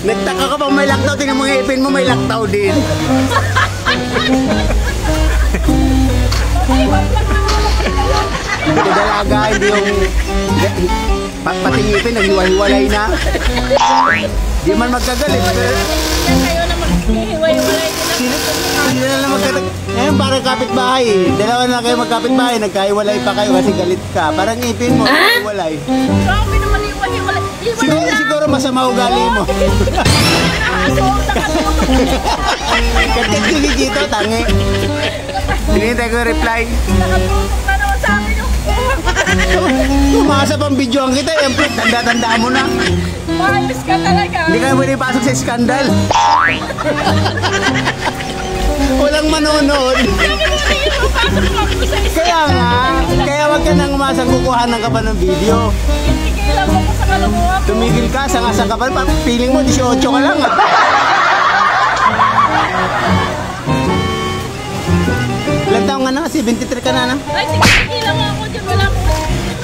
Nagtaka ka pang may laktaw, tingnan mo yung ipin mo, may laktaw din. Hindi dalaga, hindi yung pati ipin, naghiwa-hiwalay na. Di man magkagalit. Kayo na maghihiwa-hiwalay. Hindi na lang magkagalit. Ngayon parang kapitbahay. Dalawa na kayo magkapitbahay, nagkahiwalay pa kayo kasi galit ka. Parang ipin mo, hiwalay. Grabe naman hiwa-hiwalay. Siguro masama ugali mo. Katit gigigito, tangi. Tinintay ko yung reply. Nakatulog na naman sa amin yung Tumasa pang video ang kita, tanda-tanda mo na. maayos ka talaga. Hindi ka pwede pasok sa skandal. Walang manonood. Kaya nga, kaya wag ka nang umasang kukuhanan ka pa ng video. Tigilan mo ko sa kalunguha ko. Tumigil ka, sanga-sang ka pa. Feeling mo, 18 ka lang ah. Ilang taong nga na? 73 ka na na? Ay, tigilan mo ako dyan. Wala akong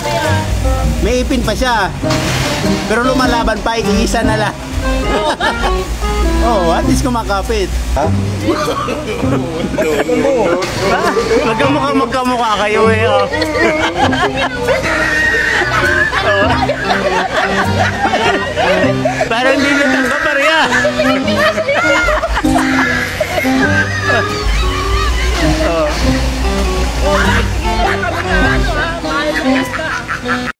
kaya. May ipin pa siya. Pero lumalaban pa, iisa na lang. Oo, at least kumakapit. Ha? Magkamukha kayo eh. Oh. Parang hindi natanggap pa rin ah. Tigilan kami na ano ha. Maayos ka.